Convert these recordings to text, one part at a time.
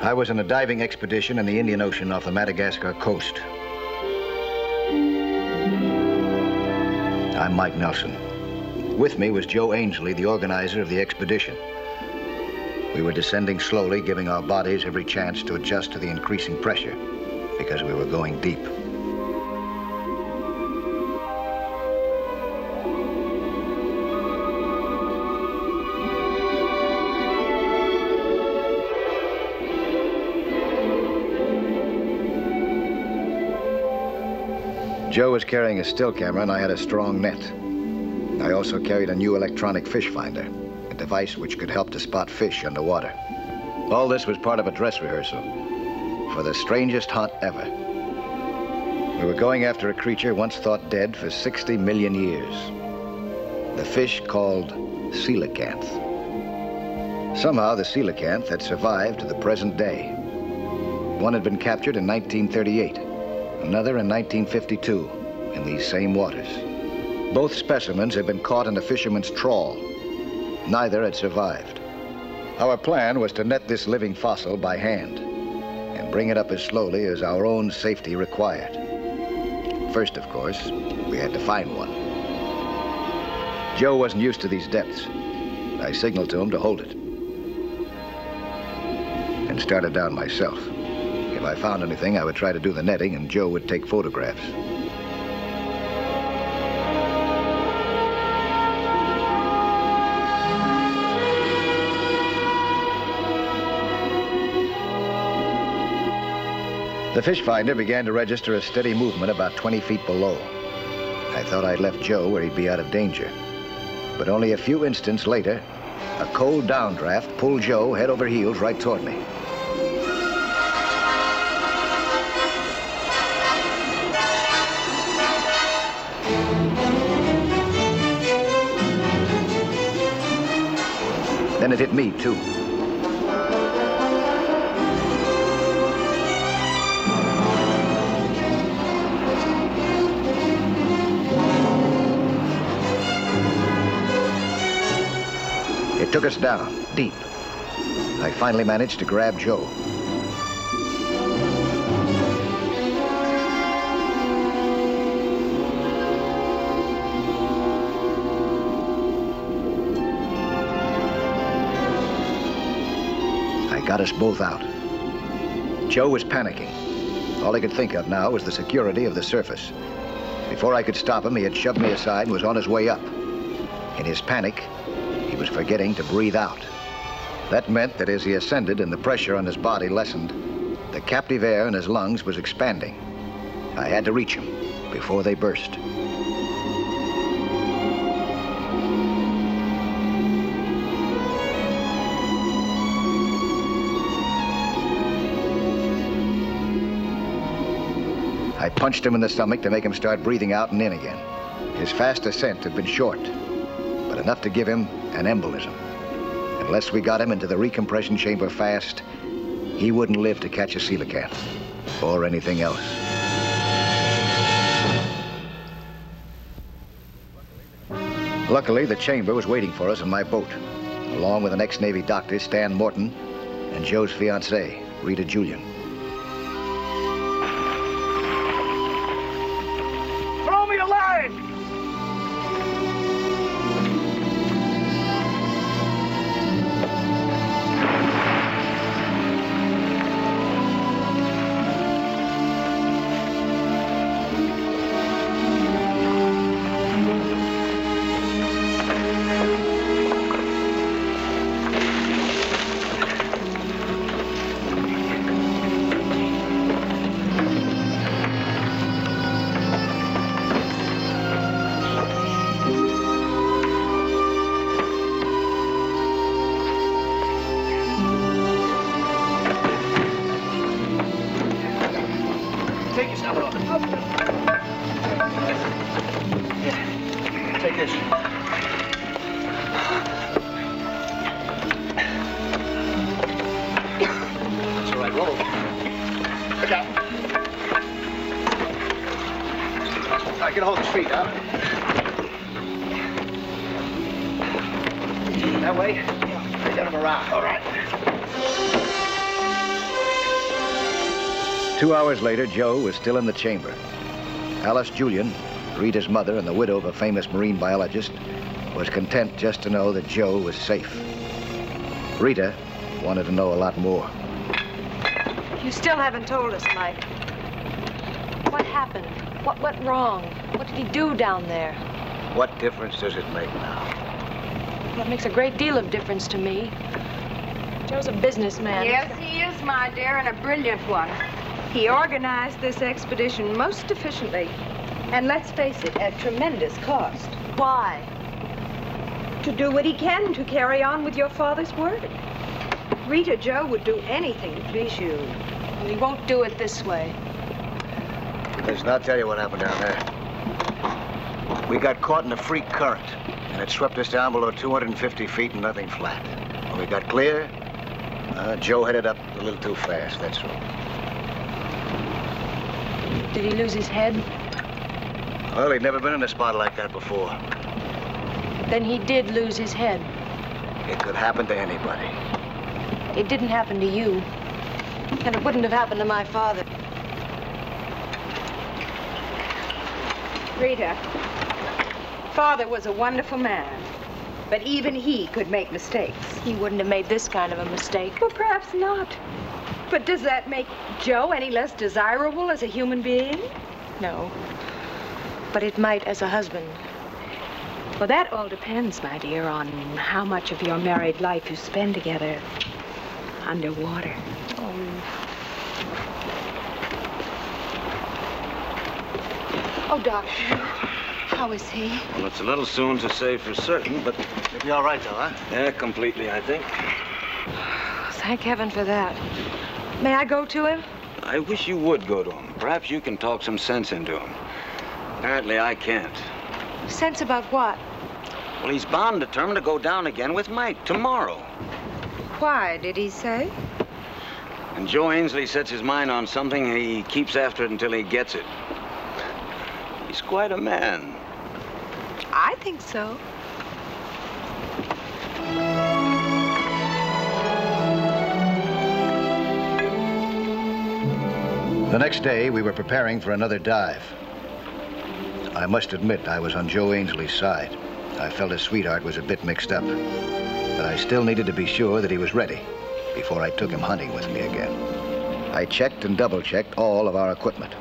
I was on a diving expedition in the Indian Ocean off the Madagascar coast. I'm Mike Nelson. With me was Joe Ainsley, the organizer of the expedition. We were descending slowly, giving our bodies every chance to adjust to the increasing pressure because we were going deep. Joe was carrying a still camera and I had a strong net. I also carried a new electronic fish finder, a device which could help to spot fish underwater. All this was part of a dress rehearsal for the strangest hunt ever. We were going after a creature once thought dead for 60 million years. The fish called coelacanth. Somehow the coelacanth had survived to the present day. One had been captured in 1938. Another in 1952, in these same waters. Both specimens had been caught in a fisherman's trawl. Neither had survived. Our plan was to net this living fossil by hand and bring it up as slowly as our own safety required. First, of course, we had to find one. Joe wasn't used to these depths. I signaled to him to hold it and started down myself. If I found anything, I would try to do the netting and Joe would take photographs. The fish finder began to register a steady movement about 20 feet below. I thought I'd left Joe where he'd be out of danger. But only a few instants later, a cold downdraft pulled Joe head over heels right toward me. Then it hit me, too. It took us down, deep. I finally managed to grab Joe. Got us both out. Joe was panicking. All he could think of now was the security of the surface. Before I could stop him, he had shoved me aside and was on his way up. In his panic, he was forgetting to breathe out. That meant that as he ascended and the pressure on his body lessened, the captive air in his lungs was expanding. I had to reach him before they burst. I punched him in the stomach to make him start breathing out and in again. His fast ascent had been short, but enough to give him an embolism. Unless we got him into the recompression chamber fast, he wouldn't live to catch a coelacanth or anything else. Luckily, the chamber was waiting for us in my boat, along with an ex-Navy doctor, Stan Morton, and Joe's fiancée, Rita Julian. rope. Look out. I can hold his feet, huh? That way? Yeah. Get him around. All right. 2 hours later, Joe was still in the chamber. Alice Julian, Rita's mother and the widow of a famous marine biologist, was content just to know that Joe was safe. Rita wanted to know a lot more. You still haven't told us, Mike. What happened? What went wrong? What did he do down there? What difference does it make now? Well, it makes a great deal of difference to me. Joe's a businessman. Yes, he is, my dear, and a brilliant one. He organized this expedition most efficiently. And let's face it, at tremendous cost. Why? To do what he can to carry on with your father's work. Rita, Joe would do anything to please you. Well, he won't do it this way. Listen, I'll tell you what happened down there. We got caught in a freak current, and it swept us down below 250 feet and nothing flat. When we got clear, Joe headed up a little too fast, that's all. Did he lose his head? Well, he'd never been in a spot like that before. Then he did lose his head. It could happen to anybody. It didn't happen to you. And it wouldn't have happened to my father. Rita, Father was a wonderful man, but even he could make mistakes. He wouldn't have made this kind of a mistake. Well, perhaps not. But does that make Joe any less desirable as a human being? No. But it might as a husband. Well, that all depends, my dear, on how much of your married life you spend together underwater. Oh, Doc, how is he? Well, it's a little soon to say for certain, but He'll be all right, though, huh? yeah, completely, I think. Thank heaven for that. May I go to him? I wish you would go to him. Perhaps you can talk some sense into him. Apparently, I can't. Sense about what? Well, he's bound and determined to go down again with Mike tomorrow. Why, did he say? And Joe Ainsley sets his mind on something, he keeps after it until he gets it. He's quite a man. I think so. The next day, we were preparing for another dive. I must admit I was on Joe Ainsley's side. I felt his sweetheart was a bit mixed up. But I still needed to be sure that he was ready before I took him hunting with me again. I checked and double-checked all of our equipment.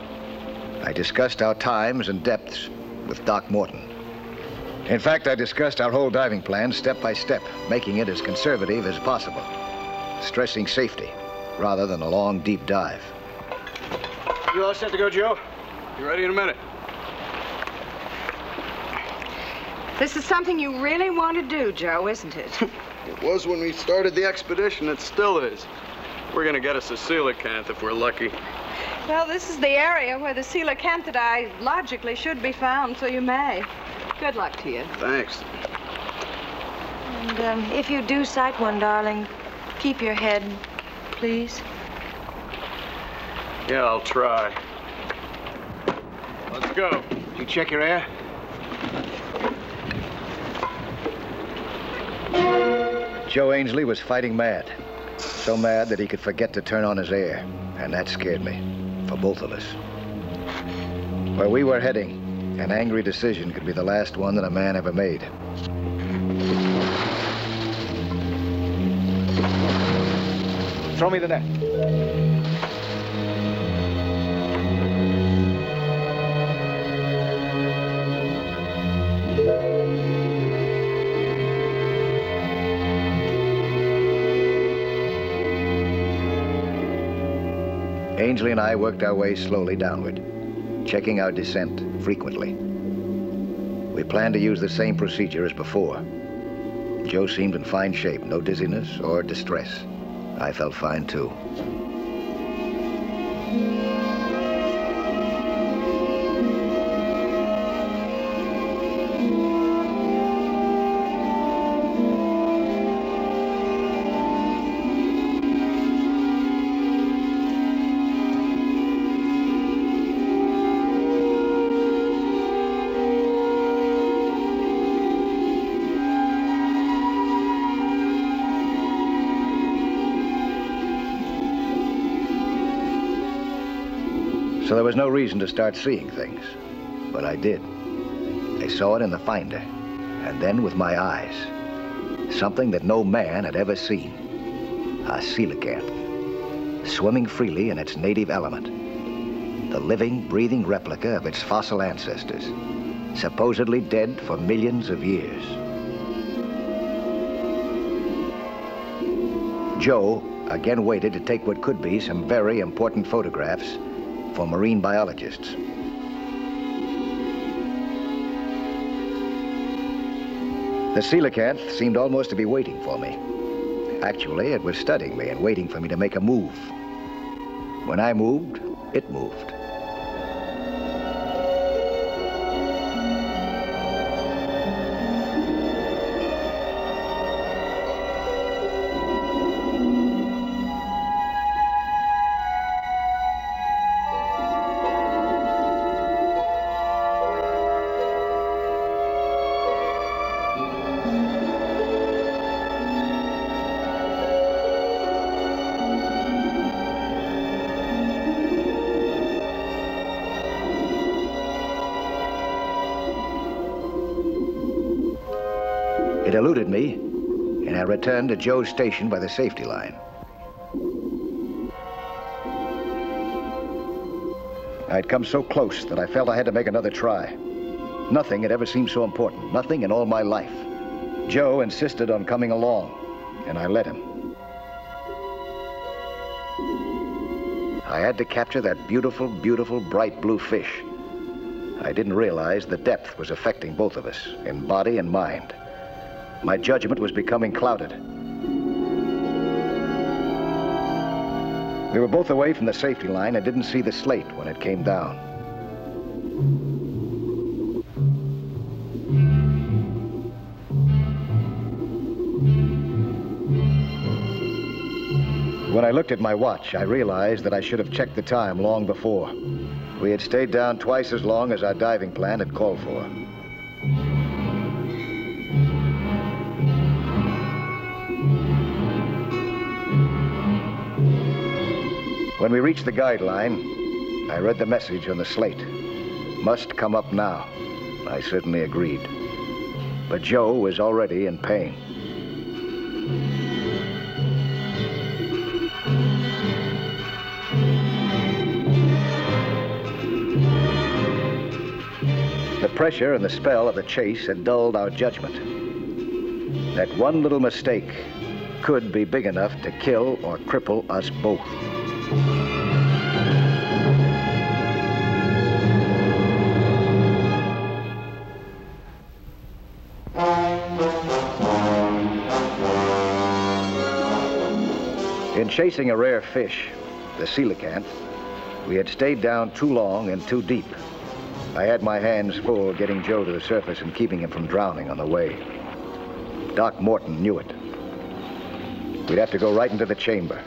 I discussed our times and depths with Doc Morton. In fact, I discussed our whole diving plan step by step, making it as conservative as possible, stressing safety rather than a long, deep dive. You all set to go, Joe? You ready in a minute? This is something you really want to do, Joe, isn't it? It was when we started the expedition. It still is. We're gonna get us a coelacanth if we're lucky. Well, this is the area where the coelacanthidi logically should be found, so you may. Good luck to you. Thanks. And if you do sight one, darling, keep your head, please. Yeah, I'll try. Let's go. You check your air? Joe Ainsley was fighting mad. So mad that he could forget to turn on his air. And that scared me, for both of us. Where we were heading, an angry decision could be the last one that a man ever made. Throw me the net. Ainsley and I worked our way slowly downward, checking our descent frequently. We planned to use the same procedure as before. Joe seemed in fine shape, no dizziness or distress. I felt fine, too. So there was no reason to start seeing things. But I did. I saw it in the finder, and then with my eyes. Something that no man had ever seen. A coelacanth, swimming freely in its native element. The living, breathing replica of its fossil ancestors, supposedly dead for millions of years. Joe again waited to take what could be some very important photographs for marine biologists. The coelacanth seemed almost to be waiting for me. Actually, it was studying me and waiting for me to make a move. When I moved, it moved. It eluded me, and I returned to Joe's station by the safety line. I'd come so close that I felt I had to make another try. Nothing had ever seemed so important, nothing in all my life. Joe insisted on coming along, and I let him. I had to capture that beautiful, beautiful, bright blue fish. I didn't realize the depth was affecting both of us, in body and mind. My judgment was becoming clouded. We were both away from the safety line and didn't see the slate when it came down. When I looked at my watch, I realized that I should have checked the time long before. We had stayed down twice as long as our diving plan had called for. When we reached the guideline, I read the message on the slate. Must come up now. I certainly agreed. But Joe was already in pain. The pressure and the spell of the chase had dulled our judgment. That one little mistake could be big enough to kill or cripple us both. In chasing a rare fish, the coelacanth, we had stayed down too long and too deep. I had my hands full getting Joe to the surface and keeping him from drowning on the way. Doc Morton knew it. We'd have to go right into the chamber.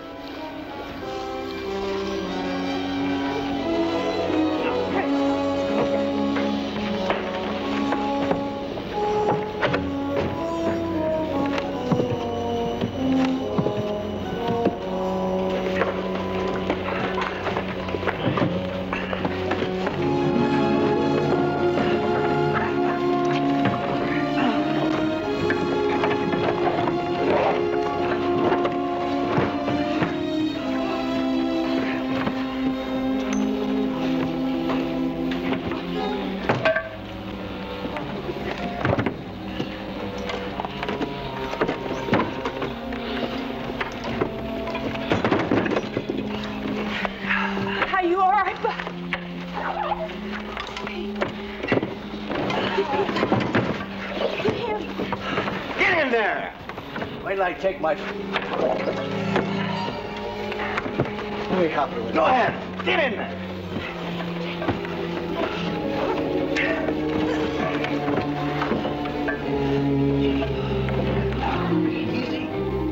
Take my... Let me help you with it. Go ahead. Get in there.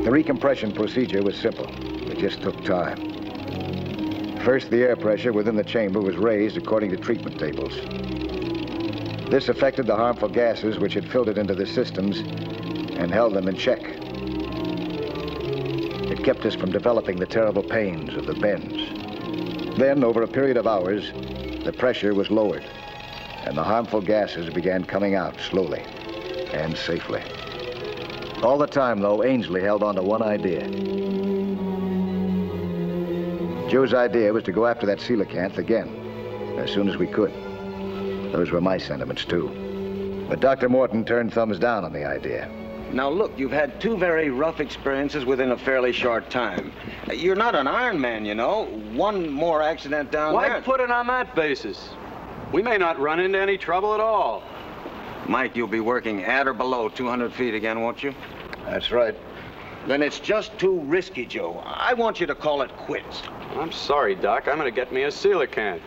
The recompression procedure was simple. It just took time. First, the air pressure within the chamber was raised according to treatment tables. This affected the harmful gases which had filtered into the systems and held them in check. It kept us from developing the terrible pains of the bends. Then, over a period of hours, the pressure was lowered, and the harmful gases began coming out slowly and safely. All the time, though, Ainsley held on to one idea. Joe's idea was to go after that coelacanth again, as soon as we could. Those were my sentiments, too. But Dr. Morton turned thumbs down on the idea. Now, look, you've had two very rough experiences within a fairly short time. You're not an Iron Man, you know. One more accident down there. Why put it on that basis? We may not run into any trouble at all. Mike, you'll be working at or below 200 feet again, won't you? That's right. Then it's just too risky, Joe. I want you to call it quits. I'm sorry, Doc. I'm going to get me a coelacanth.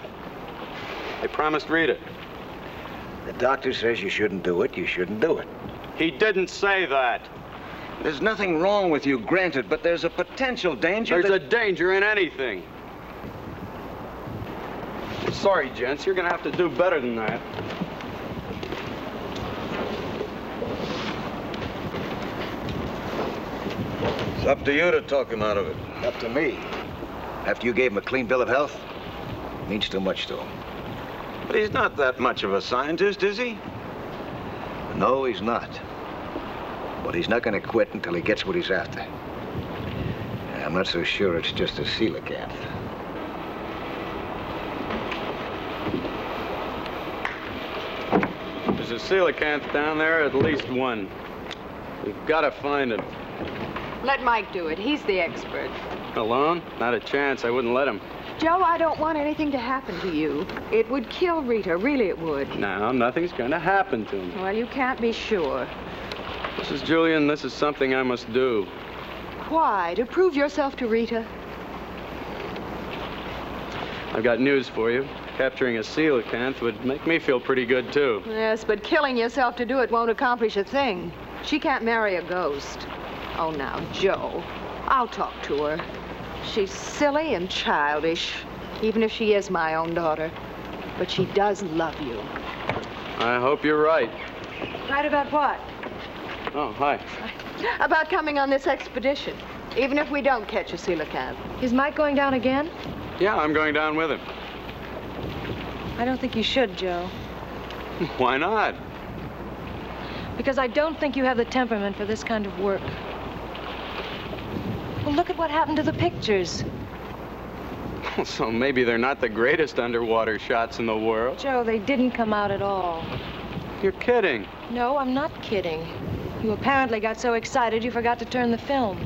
I promised Rita. The doctor says you shouldn't do it, you shouldn't do it. He didn't say that. There's nothing wrong with you, granted, but there's a potential danger. There's a danger in anything. Sorry, gents. You're going to have to do better than that. It's up to you to talk him out of it. Up to me. After you gave him a clean bill of health, it means too much to him. But he's not that much of a scientist, is he? No, he's not. But he's not going to quit until he gets what he's after. And I'm not so sure it's just a coelacanth. There's a coelacanth down there, at least one. We've got to find it. Let Mike do it. He's the expert. Alone? Not a chance. I wouldn't let him. Joe, I don't want anything to happen to you. It would kill Rita. Really, it would. No, nothing's going to happen to him. Well, you can't be sure. Mrs. Julian, this is something I must do. Why? To prove yourself to Rita? I've got news for you. Capturing a coelacanth would make me feel pretty good, too. Yes, but killing yourself to do it won't accomplish a thing. She can't marry a ghost. Oh, now, Joe, I'll talk to her. She's silly and childish, even if she is my own daughter. But she does love you. I hope you're right. Right about what? Oh, hi. About coming on this expedition, even if we don't catch a coelacanth. Is Mike going down again? Yeah, I'm going down with him. I don't think you should, Joe. Why not? Because I don't think you have the temperament for this kind of work. Well, look at what happened to the pictures. So maybe they're not the greatest underwater shots in the world. Joe, they didn't come out at all. You're kidding. No, I'm not kidding. You apparently got so excited you forgot to turn the film.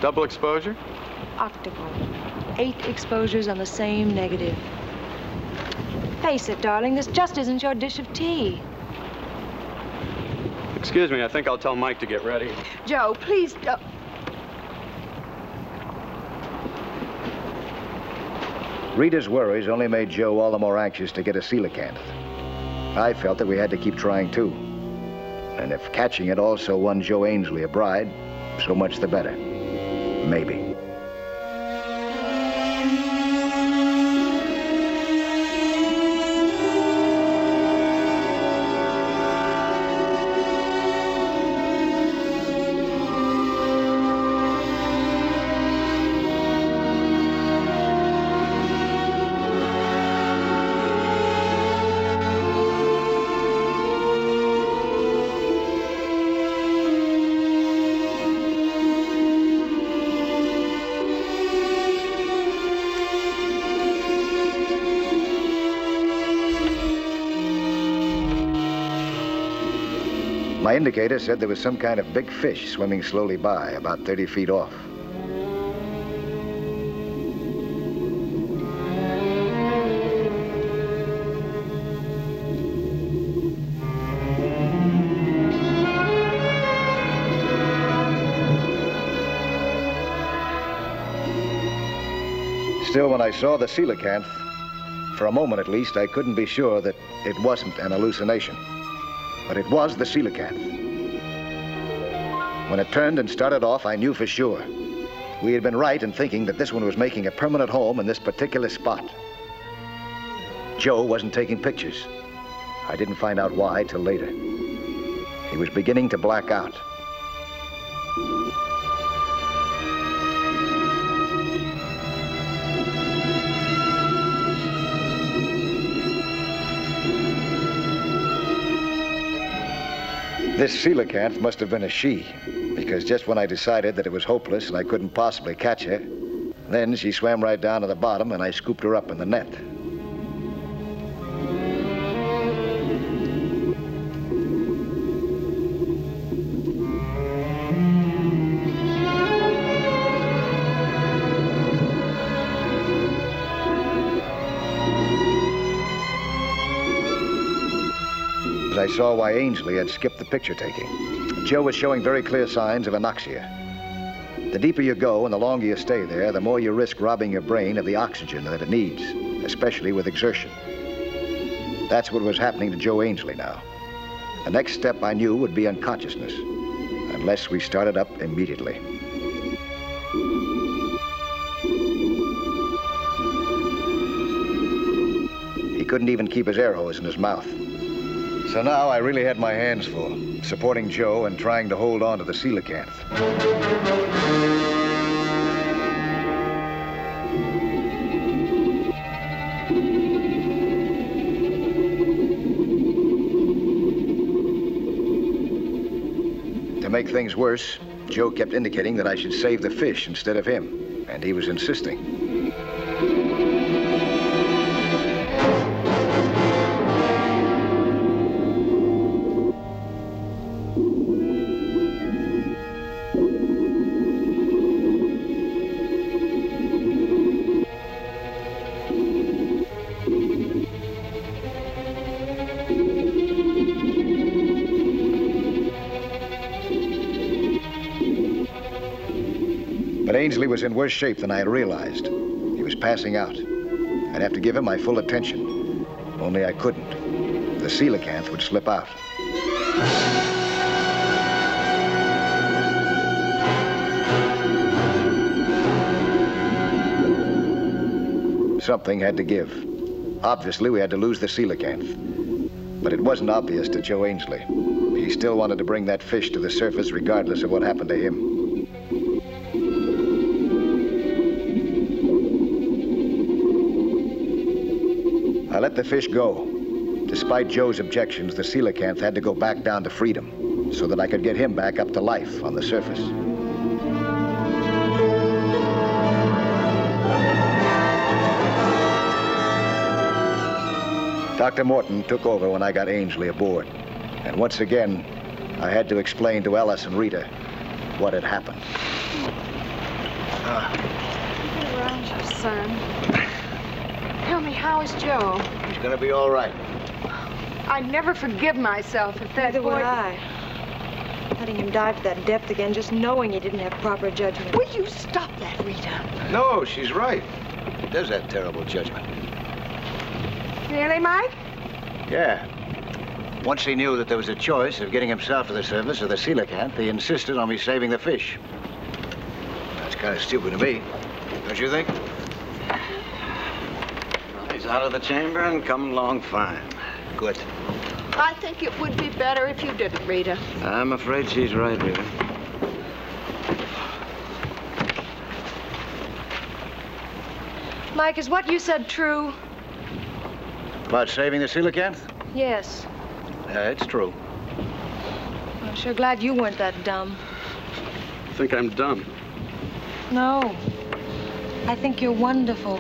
Double exposure? Octuple. 8 exposures on the same negative. Face it, darling, this just isn't your dish of tea. Excuse me, I think I'll tell Mike to get ready. Joe, please. Rita's worries only made Joe all the more anxious to get a coelacanth. I felt that we had to keep trying, too. And if catching it also won Joe Ainsley a bride, so much the better. Maybe. My indicator said there was some kind of big fish swimming slowly by, about 30 feet off. Still, when I saw the coelacanth, for a moment at least, I couldn't be sure that it wasn't an hallucination. But it was the coelacanth. When it turned and started off, I knew for sure. We had been right in thinking that this one was making a permanent home in this particular spot. Joe wasn't taking pictures. I didn't find out why till later. He was beginning to black out. This coelacanth must have been a she, because just when I decided that it was hopeless and I couldn't possibly catch her, then she swam right down to the bottom and I scooped her up in the net. I saw why Ainsley had skipped the picture taking. Joe was showing very clear signs of anoxia. The deeper you go and the longer you stay there, the more you risk robbing your brain of the oxygen that it needs, especially with exertion. That's what was happening to Joe Ainsley now. The next step I knew would be unconsciousness, unless we started up immediately. He couldn't even keep his air hose in his mouth. So now I really had my hands full, supporting Joe and trying to hold on to the coelacanth. To make things worse, Joe kept indicating that I should save the fish instead of him, and he was insisting. But Ainsley was in worse shape than I had realized. He was passing out. I'd have to give him my full attention. Only I couldn't. The coelacanth would slip out. Something had to give. Obviously, we had to lose the coelacanth. But it wasn't obvious to Joe Ainsley. He still wanted to bring that fish to the surface regardless of what happened to him. I let the fish go. Despite Joe's objections, the coelacanth had to go back down to freedom so that I could get him back up to life on the surface. Dr. Morton took over when I got Ainsley aboard. And once again, I had to explain to Ellis and Rita what had happened. Get around you, son. Tell me, how is Joe? He's gonna be all right. I'd never forgive myself if that Neither boy... would I. Letting him dive to that depth again, just knowing he didn't have proper judgment. Will you stop that, Rita? No, she's right. He does have terrible judgment. Really, Mike? Yeah. Once he knew that there was a choice of getting himself to the surface or the coelacanth, he insisted on me saving the fish. That's kind of stupid to me, don't you think? He's out of the chamber and coming along fine. Good. I think it would be better if you didn't, Rita. I'm afraid she's right, Rita. Mike, is what you said true? About saving the coelacanth? Yes. Yeah, it's true. I'm sure glad you weren't that dumb. I think I'm dumb. No. I think you're wonderful.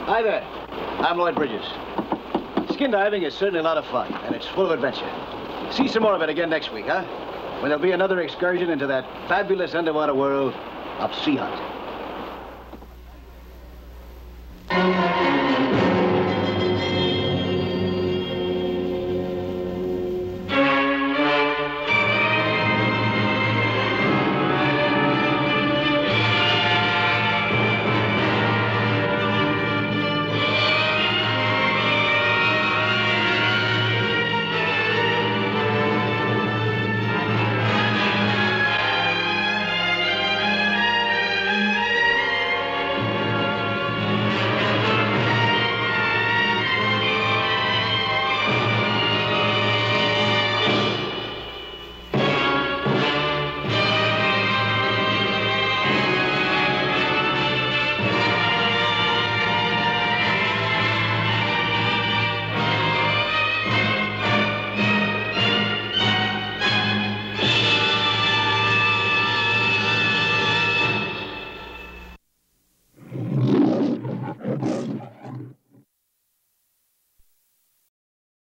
Hi there. I'm Lloyd Bridges. Skin diving is certainly a lot of fun, and it's full of adventure. See some more of it again next week, huh? When there'll be another excursion into that fabulous underwater world of Sea Hunt.